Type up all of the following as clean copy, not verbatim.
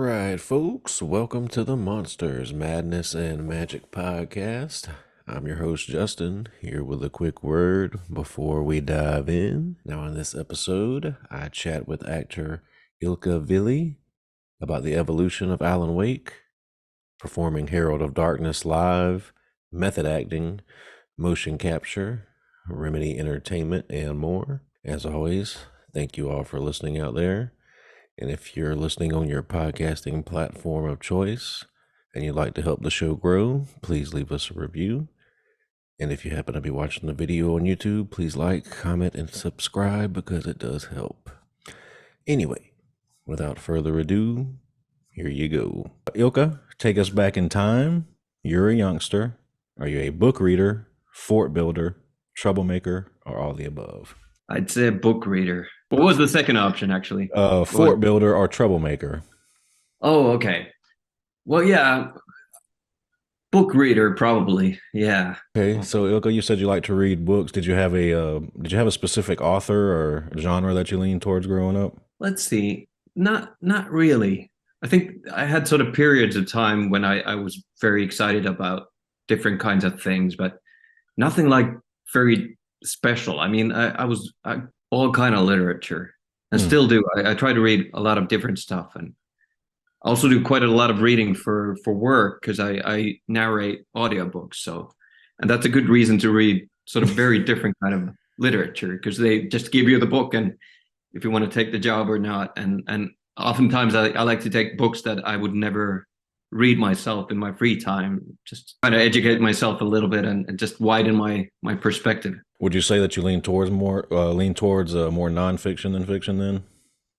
right, folks, welcome to the Monsters, Madness, and Magic podcast. I'm your host, Justin, here with a quick word before we dive in. Now, in this episode, I chat with actor Ilkka VIlli about the evolution of Alan Wake, performing Herald of Darkness live, method acting, motion capture, Remedy Entertainment, and more. As always, thank you all for listening out there. And if you're listening on your podcasting platform of choice and you'd like to help the show grow, please leave us a review. And if you happen to be watching the video on YouTube, please like, comment, and subscribe because it does help. Anyway, without further ado, here you go. Ilkka, take us back in time. You're a youngster. Are you a book reader, fort builder, troublemaker, or all the above? I'd say a book reader. What was the second option, actually? Fort builder or troublemaker. Oh, okay. Well, yeah, book reader probably. Yeah. Okay, so Ilkka, you said you like to read books. Did you have a specific author or genre that you leaned towards growing up? Let's see. Not really. I think I had sort of periods of time when I was very excited about different kinds of things, but nothing like very special. I mean, I all kind of literature and still do. I try to read a lot of different stuff, and I also do quite a lot of reading for work because I narrate audiobooks. And that's a good reason to read sort of very different kind of literature because they just give you the book and if you want to take the job or not. And oftentimes I like to take books that I would never read myself in my free time, just trying to educate myself a little bit and just widen my perspective. Would you say that you lean towards more nonfiction than fiction then?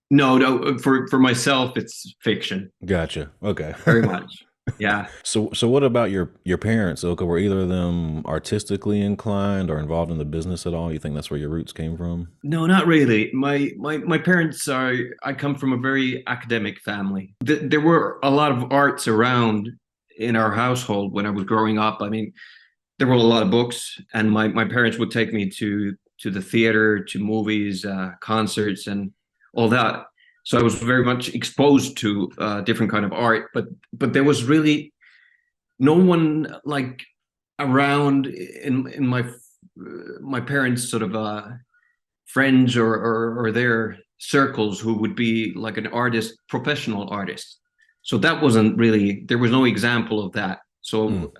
No, for myself, it's fiction. Gotcha. Okay. Very much. Yeah. So what about your parents, Ilkka? Were either of them artistically inclined or involved in the business at all? You think that's where your roots came from? No, not really. My parents are. I come from a very academic family. There were a lot of arts around in our household when I was growing up. I mean, there were a lot of books, and my parents would take me to the theater, to movies, concerts, and all that. So I was very much exposed to different kind of art, but there was really no one like around in my parents' sort of friends or their circles who would be like an artist, professional artist. So that wasn't really, there was no example of that. So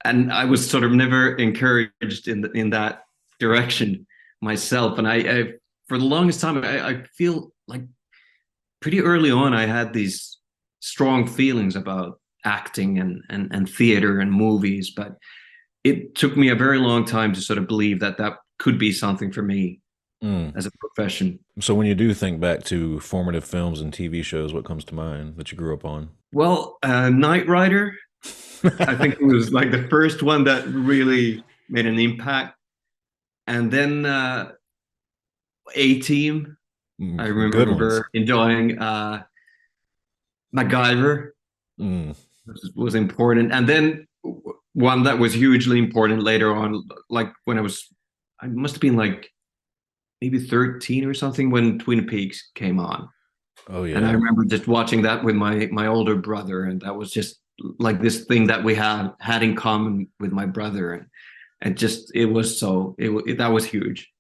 and I was sort of never encouraged in that direction myself. And I for the longest time, I feel like pretty early on, I had these strong feelings about acting and theater and movies, but it took me a very long time to sort of believe that could be something for me as a profession. So when you do think back to formative films and TV shows, what comes to mind that you grew up on? Well, Knight Rider, I think it was like the first one that really made an impact. And then A-Team. I remember enjoying MacGyver was important. And then one that was hugely important later on, like when I must have been like maybe 13 or something when Twin Peaks came on. Oh yeah. And I remember just watching that with my older brother, and that was just like this thing that we had in common with my brother, and just that was huge.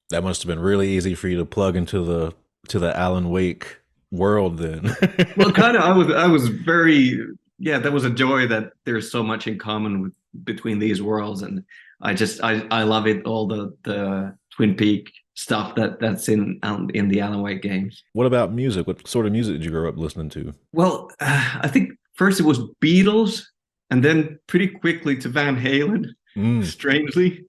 That must have been really easy for you to plug into the Alan Wake world then. Well, kind of. I was very, yeah, that was a joy that there's so much in common between these worlds, and I love it, all the Twin Peak stuff that's in the Alan Wake games. What about music? What sort of music did you grow up listening to? Well, I think first it was Beatles, and then pretty quickly to Van Halen. Strangely,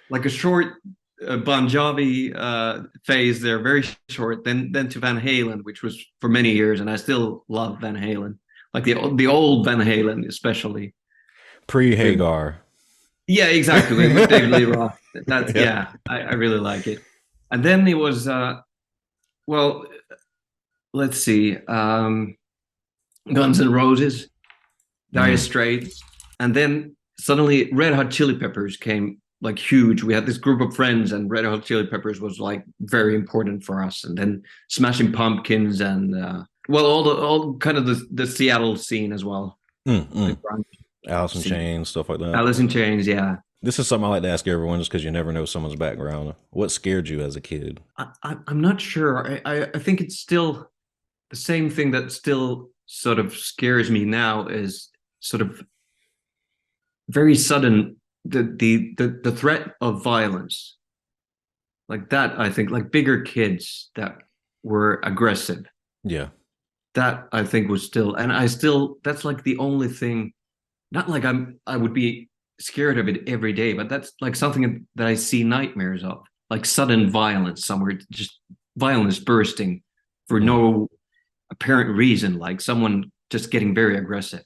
like a short Bon Jovi phase there, very short. Then to Van Halen, which was for many years, and I still love Van Halen, like the old Van Halen, especially pre-Hagar. Yeah, exactly. With David Lee Roth. That's yeah, I really like it. And then it was well, let's see, Guns N' Roses, Dire Straits, and then suddenly Red Hot Chili Peppers came like huge. We had this group of friends, and Red Hot Chili Peppers was like very important for us. And then Smashing Pumpkins and well, all kind of the Seattle scene as well, the Mm-mm. grunge Alice in scene. Chains, stuff like that. Alice in Chains, yeah. This is something I like to ask everyone just because you never know someone's background. What scared you as a kid? I'm not sure. I think it's still the same thing that still sort of scares me now is sort of very sudden the threat of violence like that. I think like bigger kids that were aggressive, Yeah. that I think was still, and I still, that's like the only thing, not like I would be scared of it every day, but that's like something that I see nightmares of, like sudden violence somewhere, just violence bursting for Mm, no apparent reason, like someone just getting very aggressive.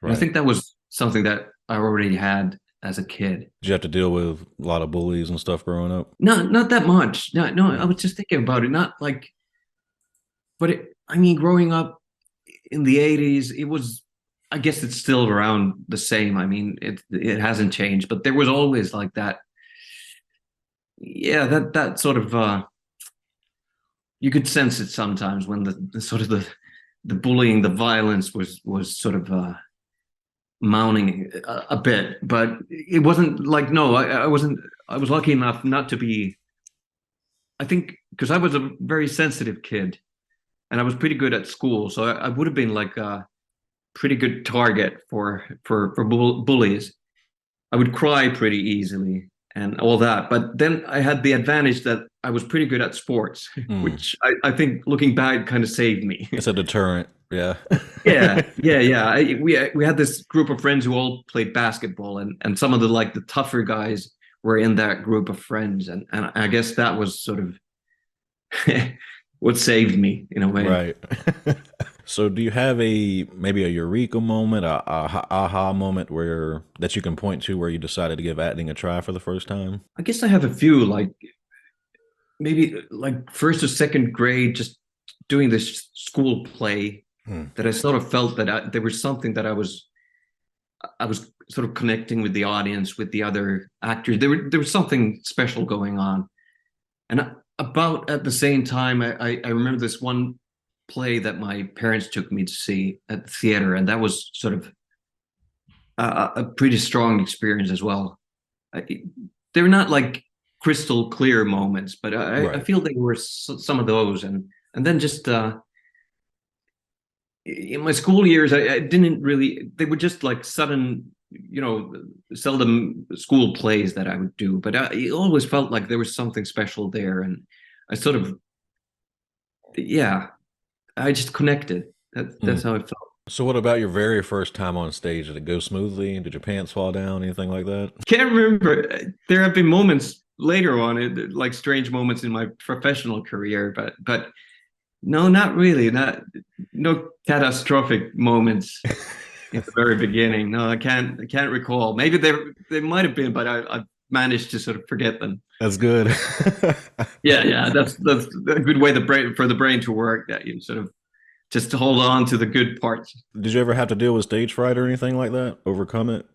And I right. think that was something that I already had as a kid. Did you have to deal with a lot of bullies and stuff growing up? Not that much. No, no, I Mm, was just thinking about it. Not like, but I mean, growing up in the 80s, it was, I guess it's still around the same. I mean, it hasn't changed, but there was always like that. Yeah, that sort of you could sense it sometimes when the sort of the bullying, the violence was sort of mounting a bit, but it wasn't like, no, I wasn't. I was lucky enough not to be. I think because I was a very sensitive kid and I was pretty good at school, so I would have been like a pretty good target for bullies. I would cry pretty easily and all that, but then I had the advantage that I was pretty good at sports, mm. which I think looking back kind of saved me. It's a deterrent. Yeah. Yeah. We had this group of friends who all played basketball, and some of the like the tougher guys were in that group of friends, and I guess that was sort of what saved me in a way. Right. So do you have a maybe a eureka moment, a aha moment where that you can point to where you decided to give acting a try for the first time? I guess I have a few, like maybe like first or second grade, just doing this school play Hmm. that I sort of felt that there was something that I was sort of connecting with the audience, with the other actors. There was something special going on. And about at the same time, I remember this one play that my parents took me to see at the theater, and that was sort of a pretty strong experience as well. They're not like crystal clear moments, but I Right. feel they were some of those. And then just in my school years, I didn't really. They were just like sudden, seldom school plays that I would do, but it always felt like there was something special there, and I sort of, yeah, I just connected. That's Mm. how it felt. So what about your very first time on stage? Did it go smoothly? Did your pants fall down? Anything like that? Can't remember. There have been moments later on, like strange moments in my professional career, but no, not really. Not no catastrophic moments in the very beginning. No, I can't recall. Maybe there might have been, but I managed to sort of forget them. That's good. Yeah. That's a good way for the brain to work. That you sort of just to hold on to the good parts. Did you ever have to deal with stage fright or anything like that? Overcome it?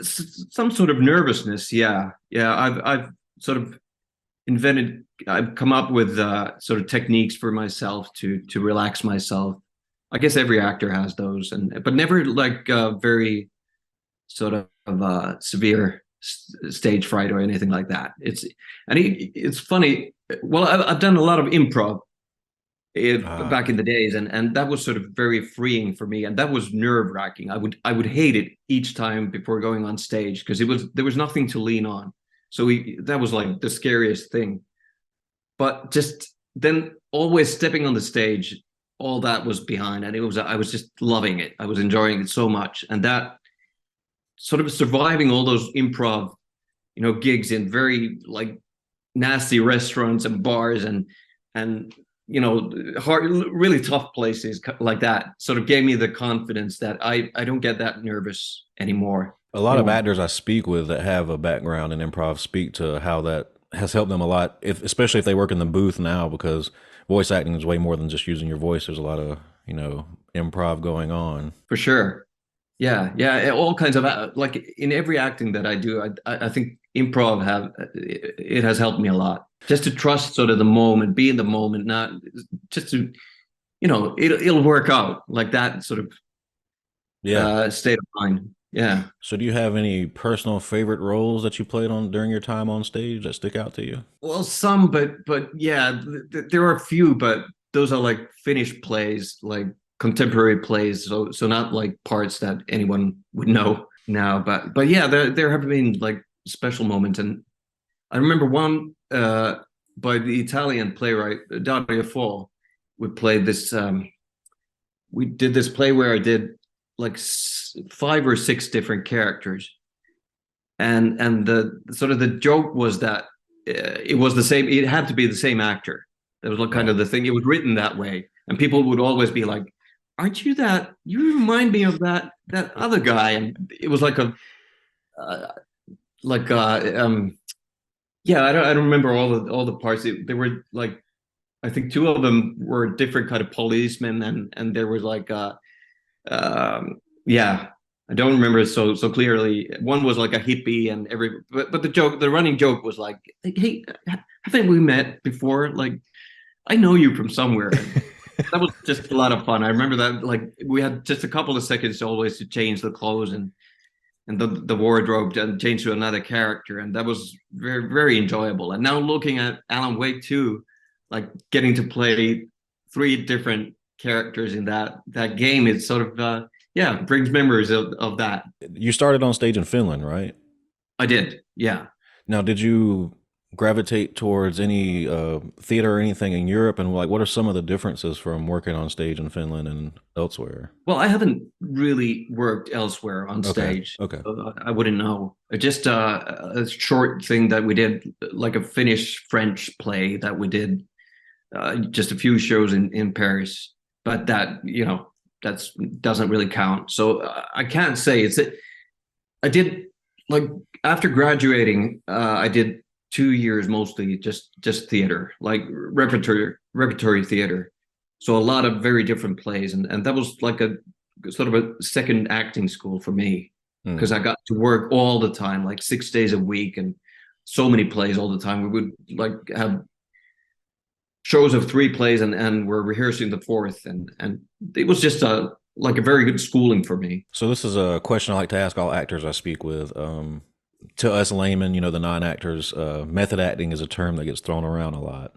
Some sort of nervousness. Yeah. I've sort of invented. I've come up with sort of techniques for myself to relax myself. I guess every actor has those, and but never like very sort of severe stage fright or anything like that. It's funny. Well, I've done a lot of improv Ah, back in the days, and that was sort of very freeing for me, and that was nerve wracking. I would hate it each time before going on stage because there was nothing to lean on. So that was like the scariest thing. But just then, always stepping on the stage, all that was behind, and I was just loving it. I was enjoying it so much, and that sort of surviving all those improv, gigs in very like nasty restaurants and bars and hard, really tough places like that sort of gave me the confidence that I don't get that nervous anymore. a lot You of know, actors I speak with that have a background in improv speak to how that has helped them a lot, if especially if they work in the booth now, because voice acting is way more than just using your voice. There's a lot of, improv going on. for sure. yeah, all kinds of like in every acting that I do, I think improv have it has helped me a lot. Just to trust sort of the moment, be in the moment, not just to it'll work out like that sort of Yeah. state of mind. Yeah. So do you have any personal favorite roles that you played on during your time on stage that stick out to you? Well, some, but yeah, there are a few, but those are like finished plays, like contemporary plays. So not like parts that anyone would know now. But yeah, there have been like special moments, and I remember one by the Italian playwright Dario Fo. We played this. We did this play where I did like 5 or 6 different characters, and the sort of the joke was that it was the same. It had to be the same actor. That was like kind Right. of the thing. It was written that way, and people would always be like, "Aren't you that? You remind me of that other guy." And it was like a uh, like yeah. I don't remember all the parts. They were like I think 2 of them were different kind of policemen, and there was like yeah, I don't remember it so clearly. One was like a hippie, and but the running joke was like, "Hey, haven't we met before? Like, I know you from somewhere." And that was just a lot of fun. I remember that like we had just a couple of seconds always to change the clothes and the wardrobe and change to another character, and that was very enjoyable. And now looking at Alan Wake 2, like getting to play 3 different characters in that game, it's sort of yeah, brings memories of that. You started on stage in Finland, right? I did, yeah. Now, did you gravitate towards any theater or anything in Europe? And like, what are some of the differences from working on stage in Finland and elsewhere? Well, I haven't really worked elsewhere on Okay. stage. Okay. I wouldn't know. Just a short thing that we did, like a Finnish French play that we did, just a few shows in Paris, but that that's doesn't really count. So I can't say it's it. I did like after graduating, I did 2 years mostly just theater, like repertory theater. So a lot of very different plays, and that was like a sort of a second acting school for me Hmm. because I got to work all the time, like 6 days a week, and so many plays all the time. We would like have shows of 3 plays, and we're rehearsing the fourth, and it was just a like a very good schooling for me. So this is a question I like to ask all actors I speak with. To us laymen, the non-actors, method acting is a term that gets thrown around a lot.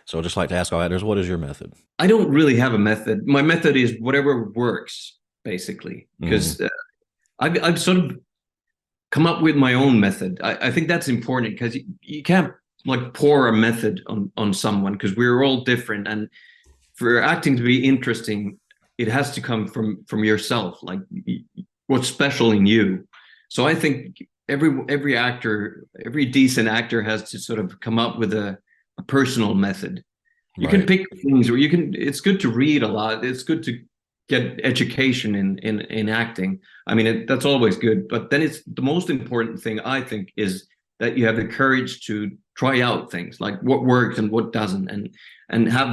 So I just like to ask all actors, what is your method? I don't really have a method. My method is whatever works, basically, Mm-hmm. because I've sort of come up with my own method. I think that's important because you can't like pour a method on someone because we're all different, and for acting to be interesting, it has to come from yourself, like what's special in you. So I think every actor, every decent actor has to sort of come up with a personal method. You can Right. pick things where you can. It's good to read a lot. It's good to get education in acting. I mean, that's always good. But then it's the most important thing I think is that you have the courage to try out things like what works and what doesn't, and have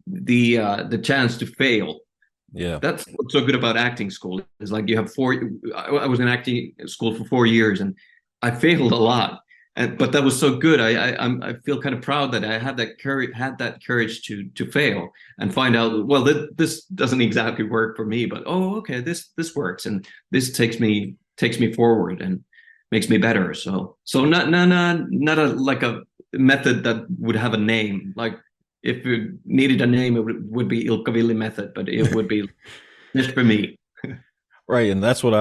the chance to fail. Yeah. That's what's so good about acting school is like you have four. I was in acting school for 4 years, and I failed a lot, but that was so good. I feel kind of proud that I had that courage to fail and find out. Well, this doesn't exactly work for me, but oh, okay, this works, and this takes me forward and makes me better. So not a like a method that would have a name. Like if it needed a name, it would be Ilkka VIlli method, but it would be just for me. Right, and that's what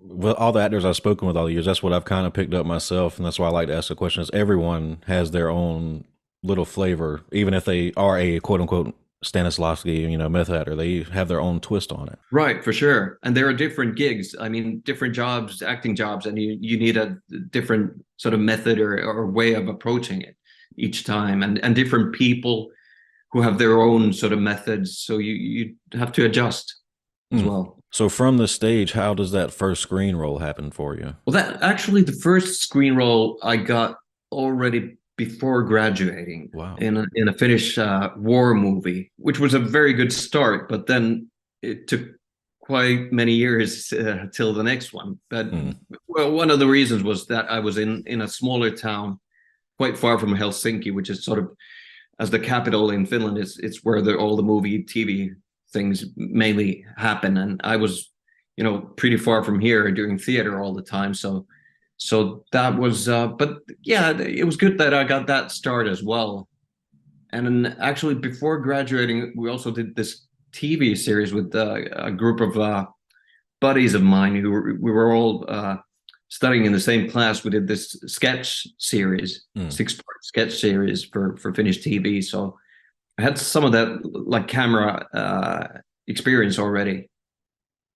with all the actors I've spoken with all the years, that's what I've kind of picked up myself, and that's why I like to ask the question is everyone has their own little flavor, even if they are a quote unquote Stanislavski, method actor, they have their own twist on it. Right, for sure. And there are different gigs. I mean, different jobs, acting jobs, and you need a different sort of method or way of approaching it each time, and different people who have their own sort of methods. So you have to adjust as Mm. well. So from the stage, how does that first screen roll happen for you? Well, that actually the first screen role I got already before graduating Wow. in a Finnish war movie, which was a very good start. But then it took quite many years till the next one. But Mm. well, one of the reasons was that I was in a smaller town, quite far from Helsinki, which is sort of as the capital in Finland. It's where all the movie, TV things mainly happen, and I was, pretty far from here doing theater all the time. So that was, but yeah, it was good that I got that start as well. And then actually, before graduating, we also did this TV series with a group of buddies of mine we were all studying in the same class. We did this sketch series, 6-part sketch series for Finnish TV. So I had some of that like camera experience already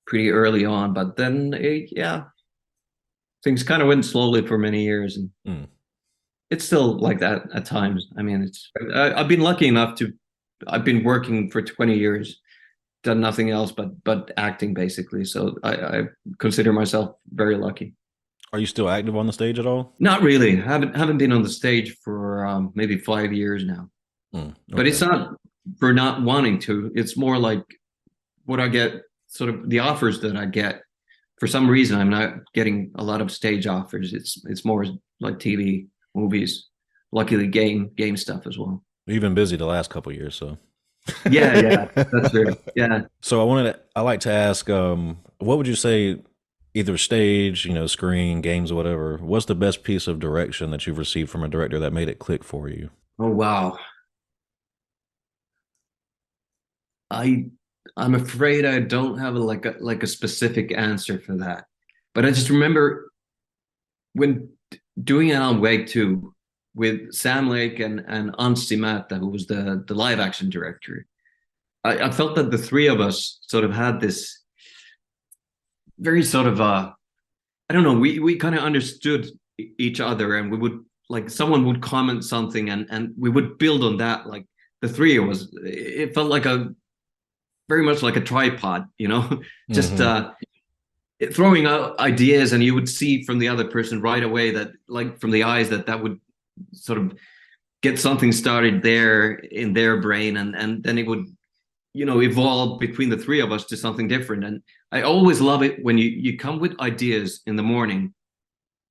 pretty early on. But then, yeah, things kind of went slowly for many years, and it's still like that at times. I mean, I've been lucky enough I've been working for 20 years, done nothing else but acting basically. So I consider myself very lucky. Are you still active on the stage at all? Not really. Haven't been on the stage for maybe 5 years now. Okay. But it's not for not wanting to. It's more like what I get, sort of the offers that I get. For some reason, I'm not getting a lot of stage offers. It's more like TV, movies, luckily game stuff as well. You've been busy the last couple of years, so. Yeah, that's true. Yeah. So I like to ask, what would you say, either stage, screen, games, or whatever, what's the best piece of direction that you've received from a director that made it click for you? Oh wow. I'm afraid I don't have a specific answer for that. But I just remember when doing Alan Wake 2 with Sam Lake and Anssi Määttä, who was the live action director. I felt that the three of us sort of had this very sort of I don't know, we kind of understood each other, and we would, like, someone would comment something and we would build on that. Like the three of us, it felt like very much like a tripod, just throwing out ideas, and you would see from the other person right away that, like, from the eyes, that would sort of get something started there in their brain, and then it would, evolve between the three of us to something different. And I always love it when you come with ideas in the morning,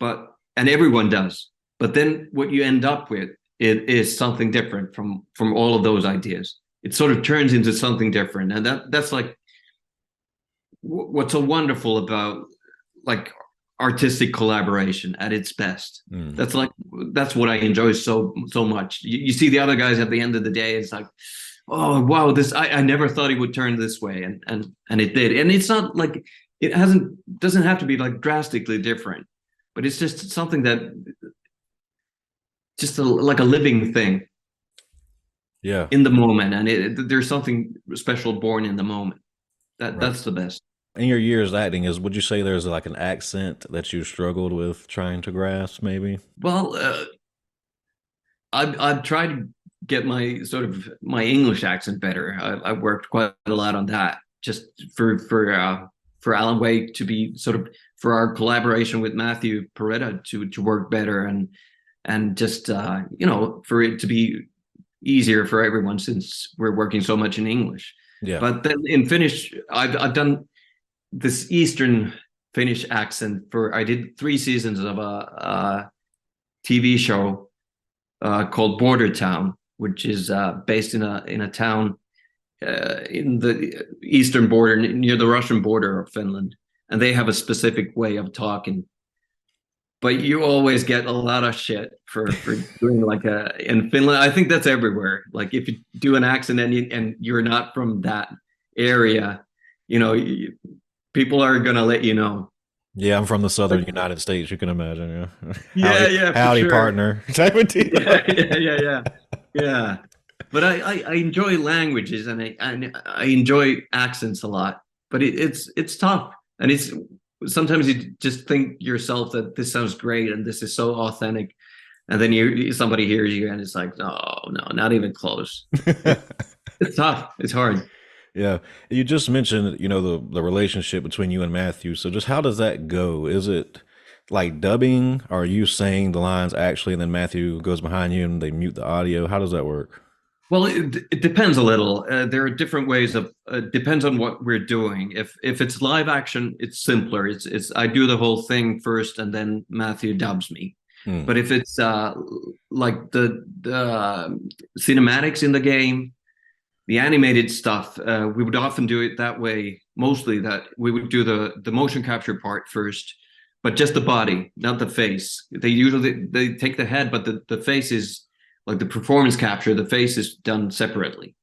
and everyone does, but then what you end up with is something different from all of those ideas. It sort of turns into something different, and that's like what's so wonderful about, like, artistic collaboration at its best. That's what I enjoy so much. You see the other guys at the end of the day, it's like, oh wow, this I never thought it would turn this way, and it did. And it's not like it doesn't have to be like drastically different, but it's just something that just like a living thing. Yeah. In the moment, and there's something special born in the moment. That's the best. In your years acting, would you say there's like an accent that you struggled with trying to grasp, maybe? Well, I've tried to get my English accent better. I worked quite a lot on that, just for Alan Wake to be sort of, for our collaboration with Matthew Peretta to work better, and just for it to be easier for everyone, since we're working so much in English. Yeah. But then in Finnish, I've done this Eastern Finnish accent I did 3 seasons of a TV show called Border Town, which is based in a town in the eastern border, near the Russian border of Finland, and they have a specific way of talking. But you always get a lot of shit for doing in Finland. I think that's everywhere. Like if you do an accent and you're not from that area, people are gonna let you know. Yeah, I'm from the southern United States. You can imagine. Yeah. Howdy, sure. Partner. Type of deal. Yeah. But I enjoy languages, and I enjoy accents a lot. But it's tough, and sometimes you just think yourself that this sounds great and this is so authentic, and then somebody hears you and it's like, no, not even close. It's tough. It's hard. Yeah. You just mentioned, the relationship between you and Matthew. So just how does that go? Is it like dubbing? Or are you saying the lines actually, and then Matthew goes behind you and they mute the audio? How does that work? Well, it depends a little. There are different ways of. Depends on what we're doing. If it's live action, it's simpler. It's I do the whole thing first, and then Matthew dubs me. Mm, But if it's like the cinematics in the game, the animated stuff, we would often do it that way. Mostly that we would do the motion capture part first, but just the body, not the face. They usually they take the head, but the face is like the performance capture. The face is done separately.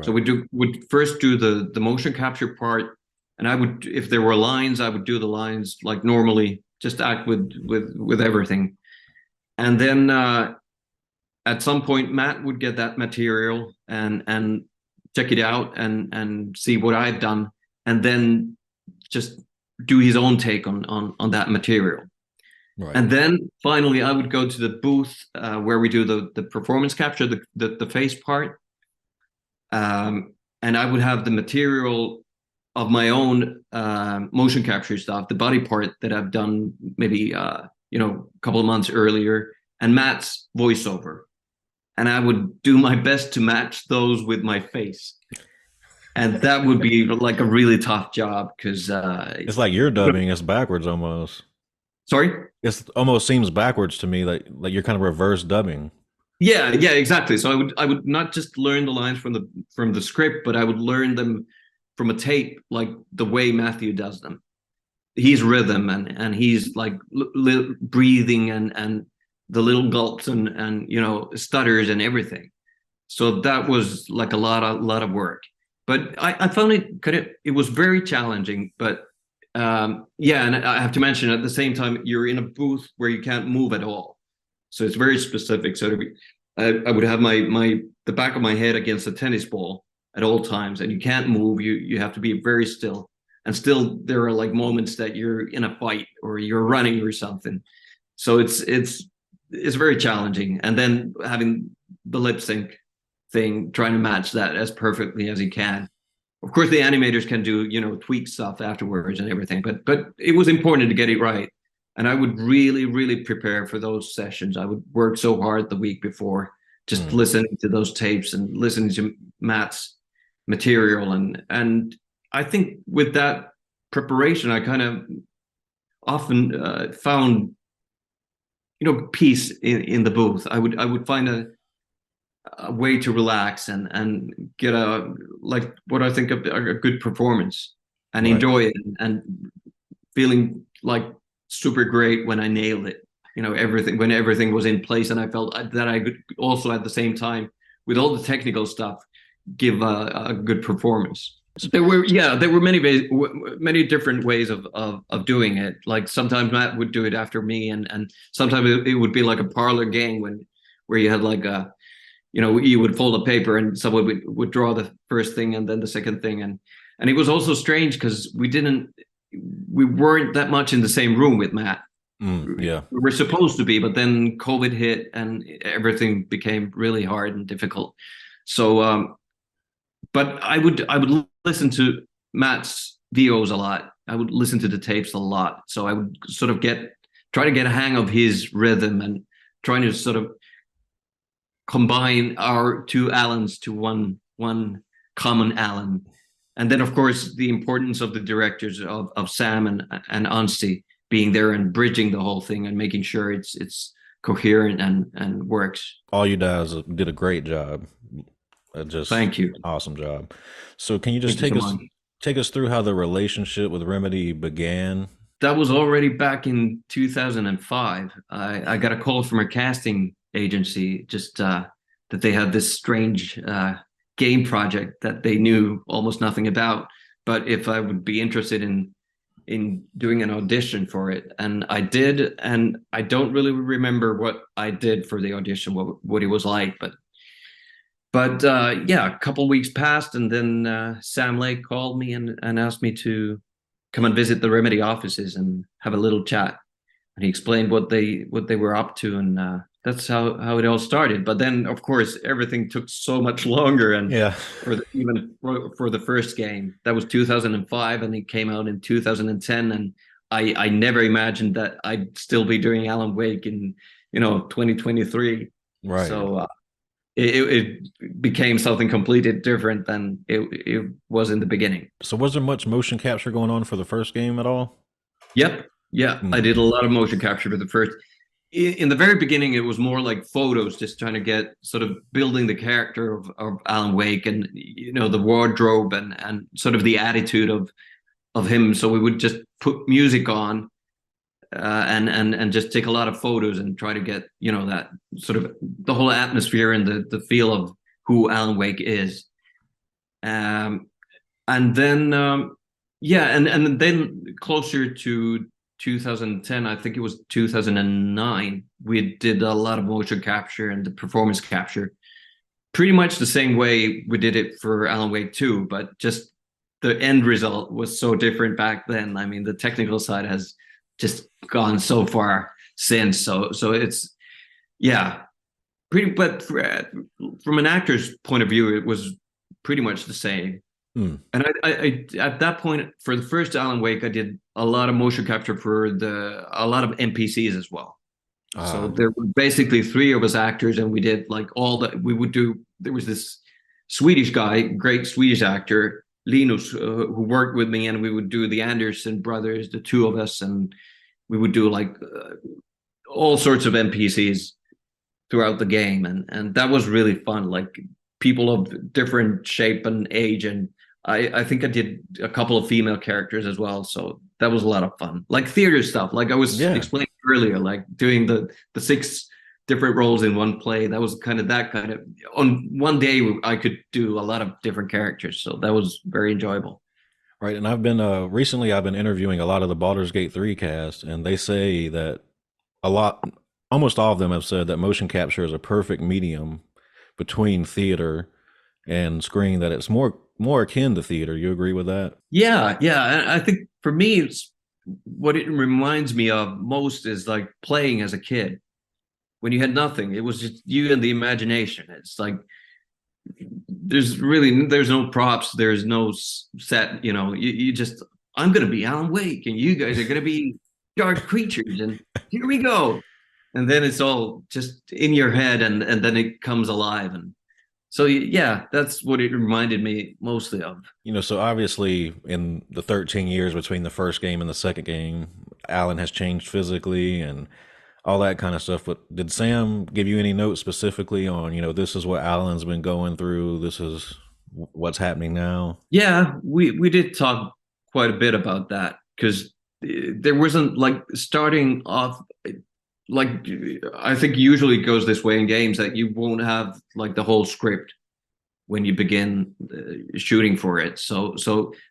So right. would first do the motion capture part, and I would, if there were lines, I would do the lines like normally, just act with everything. And then at some point, Matt would get that material and check it out and see what I've done, and then just do his own take on that material. Right. And then finally, I would go to the booth where we do the performance capture, the face part, and I would have the material of my own motion capture stuff, the body part that I've done maybe a couple of months earlier, and Matt's voiceover, and I would do my best to match those with my face. And that would be like a really tough job because It's like you're dubbing. It's backwards almost. sorry. It almost seems backwards to me, like you're kind of reverse dubbing. Yeah, exactly. So I would not just learn the lines from the script, but I would learn them from a tape, like the way Matthew does them. He's rhythm and he's like breathing and the little gulps and stutters and everything. So that was like a lot of work. But I found it was very challenging. But yeah, and I have to mention at the same time you're in a booth where you can't move at all. So it's very specific. So I would have the back of my head against a tennis ball at all times, and you can't move. You have to be very still. And still, there are like moments that you're in a fight or you're running or something. So it's very challenging. And then having the lip sync thing, trying to match that as perfectly as you can. Of course, the animators can do tweak stuff afterwards and everything, but it was important to get it right. And I would really, really prepare for those sessions. I would work so hard the week before, just Mm, listening to those tapes and listening to Matt's material. And I think with that preparation, I kind of often found peace in the booth. I would find a way to relax and get a like what I think of a good performance and right. enjoy it and feeling like super great when I nailed it. Everything when everything was in place, and I felt that I could also at the same time with all the technical stuff give a good performance. There were many different ways of doing it. Like sometimes Matt would do it after me, and sometimes it would be like a parlor game where you had like you would fold a paper and someone would draw the first thing and then the second thing, and it was also strange because we weren't that much in the same room with Matt. Yeah. We were supposed to be, but then COVID hit and everything became really hard and difficult. So but I would listen to Matt's VOs a lot. I would listen to the tapes a lot. So I would sort of try to get a hang of his rhythm and trying to sort of combine our two Allens to one common Allen. And then of course the importance of the directors of Sam and Anstey being there and bridging the whole thing and making sure it's coherent and works. All you guys did a great job. Just Thank you. awesome job. So can you just Thank you so much. take us through how the relationship with Remedy began? That was already back in 2005. I got a call from a casting agency just that they had this strange game project that they knew almost nothing about, but if I would be interested in doing an audition for it, and I did, and I don't really remember what I did for the audition, what it was like, but yeah, a couple weeks passed, and then Sam Lake called me and asked me to come and visit the Remedy offices and have a little chat. And he explained what they were up to, and that's how it all started. But then, of course, everything took so much longer, and Yeah. even for the first game, that was 2005, and it came out in 2010, and I never imagined that I'd still be doing Alan Wake in 2023. Right. So it became something completely different than it was in the beginning. So was there much motion capture going on for the first game at all? Yep. Yeah, I Hmm. did a lot of motion capture for the first. In the very beginning, it was more like photos, just trying to get sort of building the character of Alan Wake, and the wardrobe, and sort of the attitude of him. So we would just put music on, and just take a lot of photos and try to get that sort of the whole atmosphere and the feel of who Alan Wake is. Um, and then yeah, and then closer to 2010, I think it was 2009, we did a lot of motion capture and the performance capture, pretty much the same way we did it for Alan Wake 2, but just the end result was so different back then. I mean, the technical side has just gone so far since. So it's, yeah, pretty. But from an actor's point of view, it was pretty much the same. Hmm. And I at that point for the first Alan Wake, I did a lot of motion capture for a lot of NPCs as well. So Ah, there were basically three of us actors, and we did like all that we would do. There was this Swedish guy, great Swedish actor, Linus, who worked with me, and we would do the Anderson brothers, the two of us, and we would do like all sorts of NPCs throughout the game, and that was really fun. Like people of different shape and age, and I think I did a couple of female characters as well, so that was a lot of fun. Like theater stuff, like I was yeah. explaining earlier, like doing the six different roles in one play. That was kind of that kind of on one day I could do a lot of different characters, so that was very enjoyable. Right. And I've been recently I've been interviewing a lot of the Baldur's Gate 3 cast, and they say that a lot almost all of them have said that motion capture is a perfect medium between theater and screen, that it's more akin to theater. You agree with that? Yeah, yeah. I think for me, it's what it reminds me of most is like playing as a kid when you had nothing. It was just you and the imagination. It's like there's no props, there's no set. You just I'm gonna be Alan Wake, and you guys are gonna be dark creatures, and here we go. And then it's all just in your head, and then it comes alive, and so yeah, that's what it reminded me mostly of. So obviously in the 13 years between the first game and the second game, Alan has changed physically and all that kind of stuff. But did Sam give you any notes specifically on, this is what Alan's been going through, this is what's happening now? Yeah, we did talk quite a bit about that because there wasn't like starting off like I think usually it goes this way in games that you won't have like the whole script when you begin shooting for it. So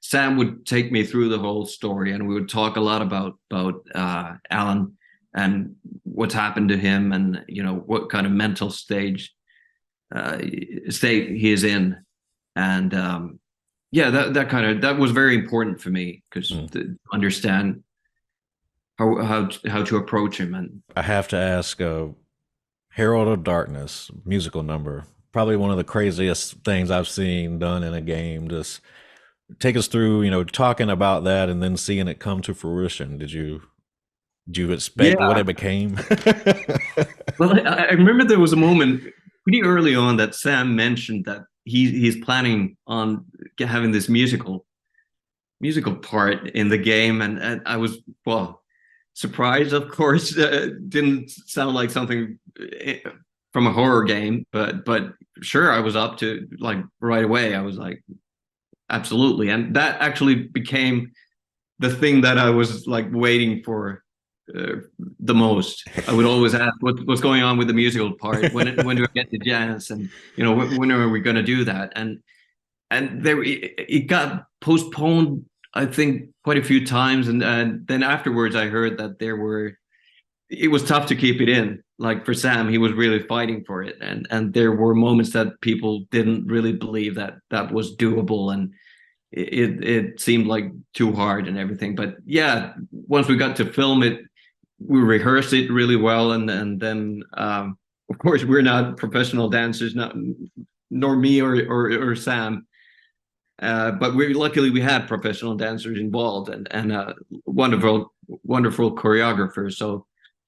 Sam would take me through the whole story, and we would talk a lot about Alan and what's happened to him, and what kind of mental state he is in, and yeah, that was very important for me because Mm. to understand how to approach him. And I have to ask, Herald of Darkness musical number, probably one of the craziest things I've seen done in a game. Just take us through, talking about that and then seeing it come to fruition. Did you expect what yeah, it became? well, I remember there was a moment pretty early on that Sam mentioned that he's planning on having this musical part in the game, and I was, well, surprised, of course. Didn't sound like something from a horror game, but sure, I was up to like right away. I was like, absolutely, and that actually became the thing that I was like waiting for the most. I would always ask what's going on with the musical part. When do I get the jazz? And when are we going to do that? And there it got postponed, I think, quite a few times, and then afterwards I heard that it was tough to keep it in. Like for Sam, he was really fighting for it, and there were moments that people didn't really believe that that was doable, and it seemed like too hard and everything. But yeah, once we got to film it, we rehearsed it really well, and then of course we're not professional dancers, not nor me or Sam, but luckily we had professional dancers involved, and wonderful choreographers, so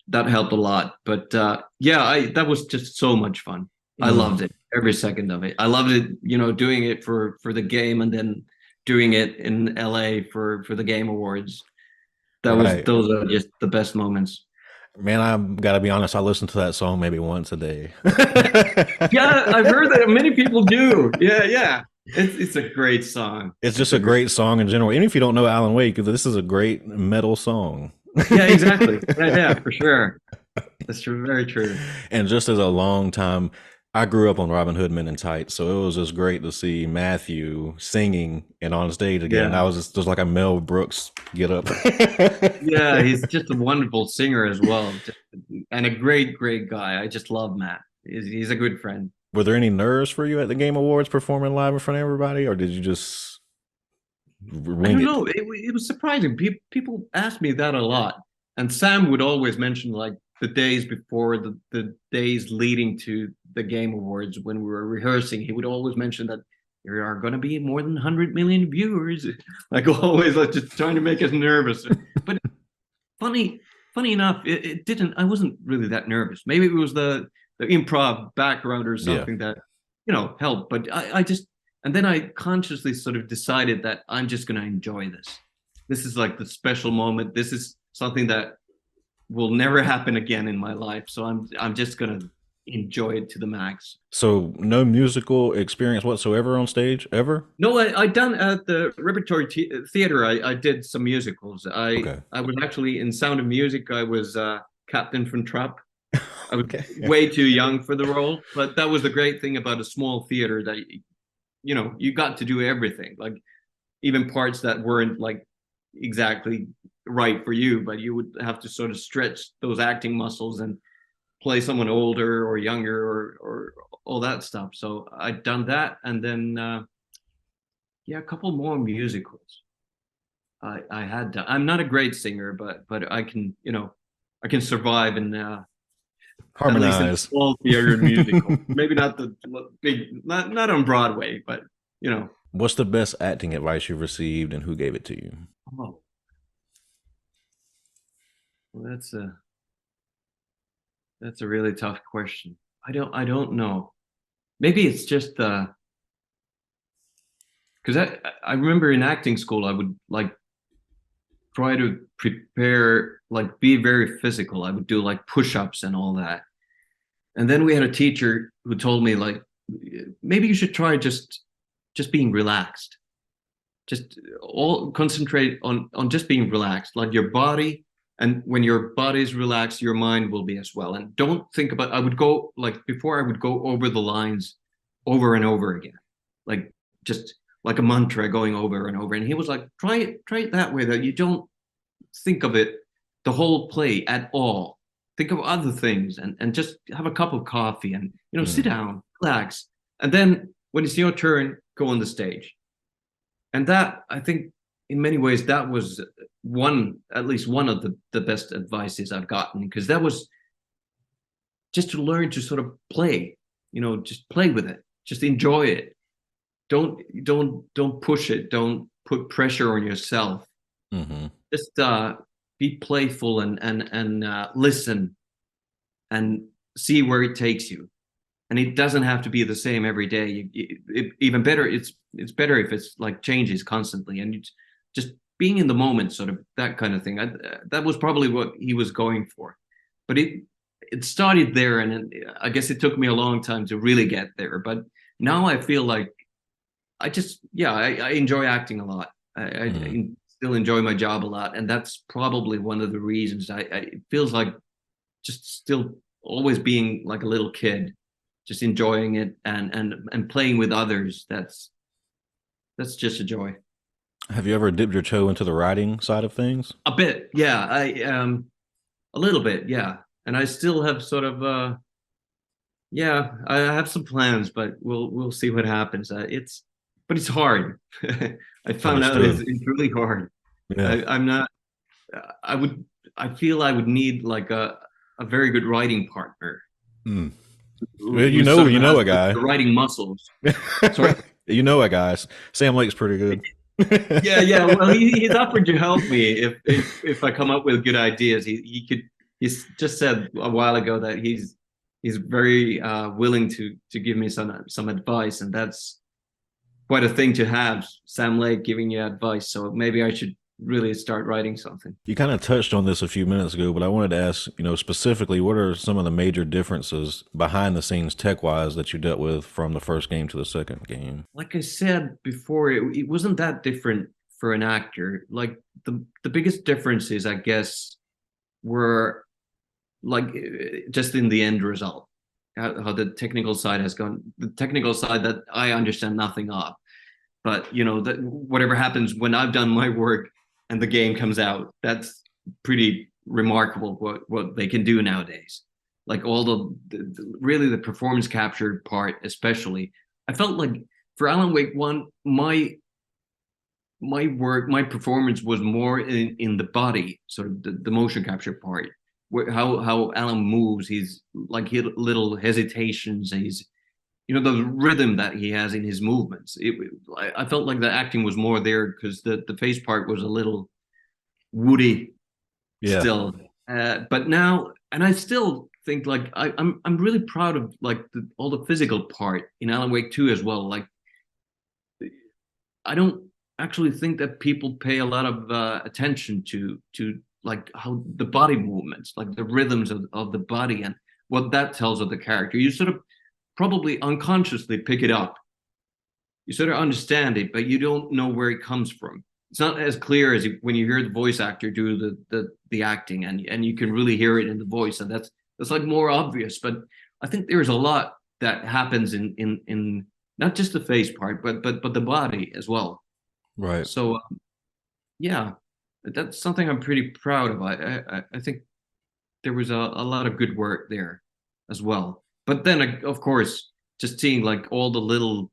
that helped a lot. But yeah, that was just so much fun. I loved it, every second of it. I loved it, doing it for the game, and then doing it in LA for the Game Awards. Right. Those are just the best moments. Man, I've got to be honest. I listen to that song maybe once a day. Yeah, I've heard that many people do. Yeah, yeah. It's a great song. It's just a great song in general. Even if you don't know Alan Wake, this is a great metal song. Yeah, exactly. Yeah, for sure. That's true. Very true. And just as a long time, I grew up on Robin Hood Men in Tights, so it was just great to see Matthew singing and on stage again. Yeah. I was just like a Mel Brooks get up. Yeah, he's just a wonderful singer as well, and a great, great guy. I just love Matt. He's a good friend. Were there any nerves for you at the Game Awards performing live in front of everybody, or did you just I wing don't it? know. It was surprising. People asked me that a lot, and Sam would always mention like the days before, the days leading to the Game Awards when we were rehearsing. He would always mention that there are going to be more than 100 million viewers. Like always, like just trying to make us nervous. But funny, funny enough, it didn't. I wasn't really that nervous. Maybe it was the improv background or Yeah. something that helped. But I just, and then I consciously sort of decided that I'm just going to enjoy this. This is like the special moment. This is something that will never happen again in my life. So I'm just going to enjoy it to the max. So no musical experience whatsoever on stage ever? No, I done at the repertory theater. I did some musicals. Okay. I was actually in Sound of Music. I was Captain von Trapp. I was Okay. way too young for the role, but that was the great thing about a small theater, that you got to do everything, like even parts that weren't like exactly right for you, but you would have to sort of stretch those acting muscles and play someone older or younger or all that stuff. So I'd done that, and then yeah, a couple more musicals. I had done. I'm not a great singer, but I can survive in at least in a Harmonize. small theater musical. Maybe not the big, not on Broadway, but What's the best acting advice you've received and who gave it to you? Oh, well, that's a really tough question. I don't know. Maybe it's just because I remember in acting school I would like try to prepare, like be very physical. I would do like push-ups and all that. And then we had a teacher who told me like maybe you should try just being relaxed. Just all concentrate on just being relaxed, like your body. And when your body's relaxed, your mind will be as well. And don't think about, I would go like before, I would go over the lines over and over again, like just like a mantra going over and over. And he was like, try it that way, that you don't think of it the whole play at all. Think of other things, and just have a cup of coffee and sit down, relax. And then when it's your turn, go on the stage. And that, I think, in many ways, that was at least one of the best advices I've gotten, because that was just to learn to sort of play, just play with it, just enjoy it. Don't push it. Don't put pressure on yourself. Mm-hmm. Just be playful and listen and see where it takes you. And it doesn't have to be the same every day. Even better, it's better if it's like changes constantly, and just being in the moment, sort of that kind of thing. That was probably what he was going for, but it started there, and I guess it took me a long time to really get there. But now I feel like I enjoy acting a lot. I still enjoy my job a lot, and that's probably one of the reasons. It feels like just still always being like a little kid, just enjoying it and playing with others. That's just a joy. Have you ever dipped your toe into the writing side of things? A bit, yeah. I a little bit, yeah. And I still have sort of yeah, I have some plans, but we'll see what happens. But it's hard. I found out it's really hard. Yeah. I'm not. I feel I would need like a very good writing partner. Mm. Well, you know a guy. The writing muscles. Sorry. You know a guy. Sam Lake's pretty good. Yeah. Well, he's offered to help me if I come up with good ideas. He just said a while ago that he's he's very willing to give me some advice, and that's quite a thing to have. Sam Lake giving you advice, so maybe I should really start writing something. You kind of touched on this a few minutes ago, but I wanted to ask, specifically, what are some of the major differences behind the scenes tech wise that you dealt with from the first game to the second game? Like I said before, it wasn't that different for an actor. Like the biggest differences, I guess, were like just in the end result, how the technical side has gone, the technical side that I understand nothing of. But that whatever happens when I've done my work and the game comes out, that's pretty remarkable what they can do nowadays. Like all really the performance capture part, especially. I felt like for Alan Wake 1, my performance was more in the body, sort of the motion capture part, where how Alan moves, he's like little hesitations, and he's the rhythm that he has in his movements. I felt like the acting was more there because the face part was a little woody still. But now, and I still think like I'm really proud of like all the physical part in Alan Wake 2 as well. Like I don't actually think that people pay a lot of attention to like how the body movements, like the rhythms of the body and what that tells of the character. You sort of probably unconsciously pick it up. You sort of understand it, but you don't know where it comes from. It's not as clear as when you hear the voice actor do the acting, and you can really hear it in the voice, and that's like more obvious. But I think there's a lot that happens in not just the face part, but the body as well. Right. So yeah, that's something I'm pretty proud of. I think there was a lot of good work there as well. But then, of course, just seeing like all the little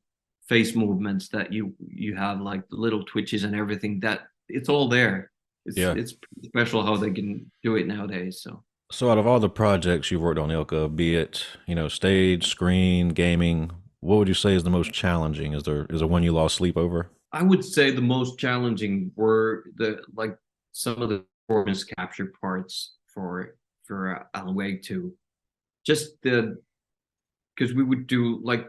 face movements that you have, like the little twitches and everything, that it's all there. It's special how they can do it nowadays. So out of all the projects you've worked on, Ilka, be it stage, screen, gaming, what would you say is the most challenging? Is there one you lost sleep over? I would say the most challenging were some of the performance capture parts for Alan Wake 2. Just because we would do like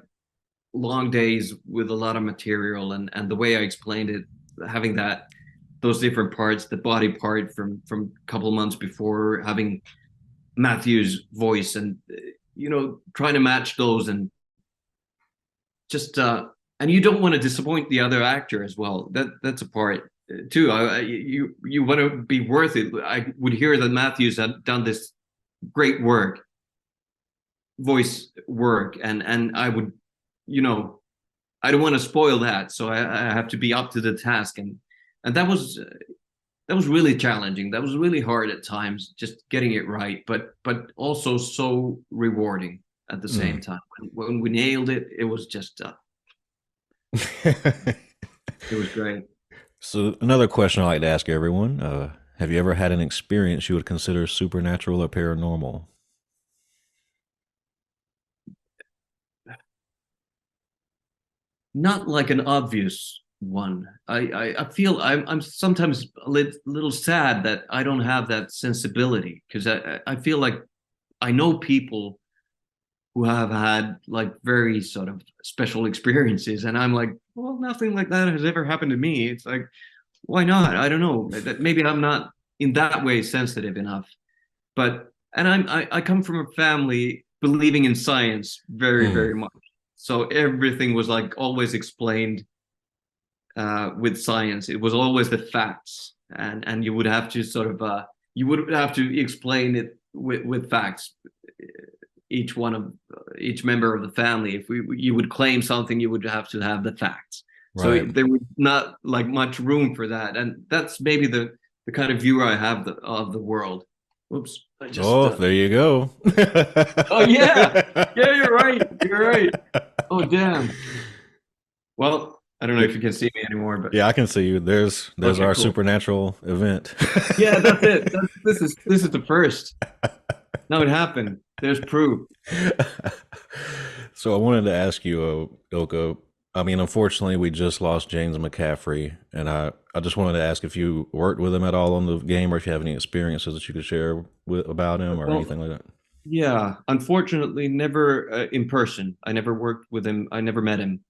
long days with a lot of material, and the way I explained it, having those different parts, the body part from a couple of months before, having Matthew's voice, and trying to match those, and just and you don't want to disappoint the other actor as well. That's a part too. You want to be worth it. I would hear that Matthews had done this great voice work, and I would, I don't want to spoil that, so I have to be up to the task, and that was really challenging. That was really hard at times, just getting it right, but also so rewarding at the same time. When we nailed it, it was just it was great. So another question I like to ask everyone: have you ever had an experience you would consider supernatural or paranormal? Not like an obvious one. I feel I'm sometimes a little sad that I don't have that sensibility, because I feel like I know people who have had like very sort of special experiences, and I'm like, well, nothing like that has ever happened to me. It's like, why not? I don't know. Maybe I'm not in that way sensitive enough. But and I come from a family believing in science very much. So everything was like always explained with science. It was always the facts, and you would have to sort of you would have to explain it with facts. Each member of the family, if you would claim something, you would have to have the facts. Right. So there was not like much room for that, and that's maybe the kind of view I have of the world. Oops. There you go. Oh yeah, you're right. You're right. Oh damn. Well, I don't know if you can see me anymore, but yeah, I can see you. There's okay, our cool. Supernatural event. Yeah, that's it. This is the first. No, it happened. There's proof. So I wanted to ask you, Ilka. I mean, unfortunately, we just lost James McAffrey, and I just wanted to ask if you worked with him at all on the game, or if you have any experiences that you could share about him or anything like that. Yeah, unfortunately, never in person. I never worked with him. I never met him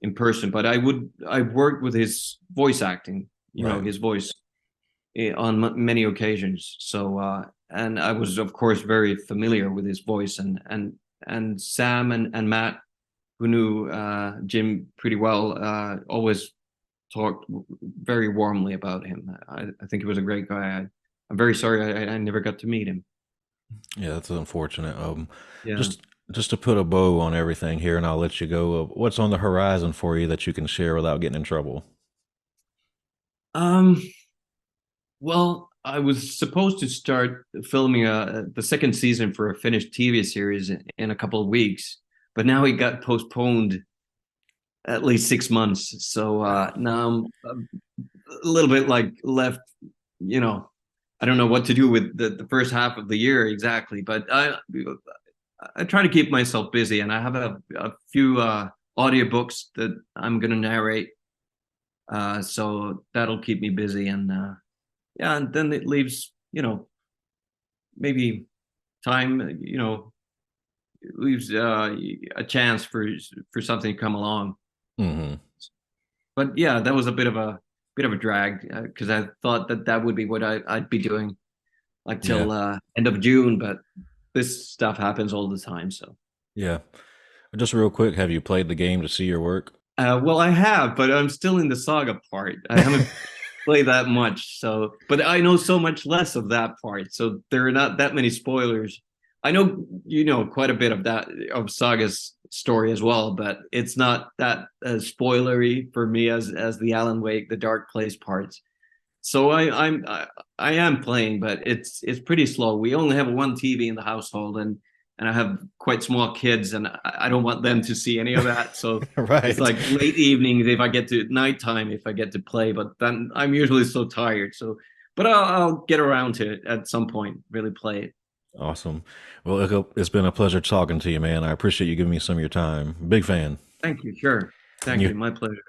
in person, but I worked with his voice acting, Right. his voice on many occasions. So, and I was, of course, very familiar with his voice, and Sam and Matt, who knew Jim pretty well, always talked very warmly about him. I think he was a great guy. I'm very sorry I never got to meet him. Yeah, that's unfortunate. Yeah. Just just to put a bow on everything here, and I'll let you go. What's on the horizon for you that you can share without getting in trouble? Um, well, I was supposed to start filming the second season for a finished TV series in a couple of weeks, but now it got postponed at least 6 months. So now I'm a little bit like left, you know, I don't know what to do with the first half of the year exactly, but I try to keep myself busy, and I have a few audiobooks that I'm going to narrate. So that'll keep me busy, and yeah, and then it leaves, maybe time, it leaves a chance for something to come along. Hmm. But yeah, that was a bit of a drag because I thought that that would be what I'd be doing like Yeah, till end of June, but this stuff happens all the time. So, yeah. Just real quick, have you played the game to see your work? well, I have, but I'm still in the saga part. I haven't played that much, so but I know so much less of that part, so there are not that many spoilers. I know you know quite a bit of that of Saga's story as well, but it's not that spoilery for me as the Alan Wake, the Dark Place parts. So I am playing, but it's pretty slow. We only have one TV in the household, and I have quite small kids, and I don't want them to see any of that. So it's Right. like late evenings if I get to nighttime if I get to play, but then I'm usually so tired. So, but I'll get around to it at some point. Really play it. Awesome. Well, it's been a pleasure talking to you, man. I appreciate you giving me some of your time. Big fan. Thank you. Sure. Thank You you. My pleasure.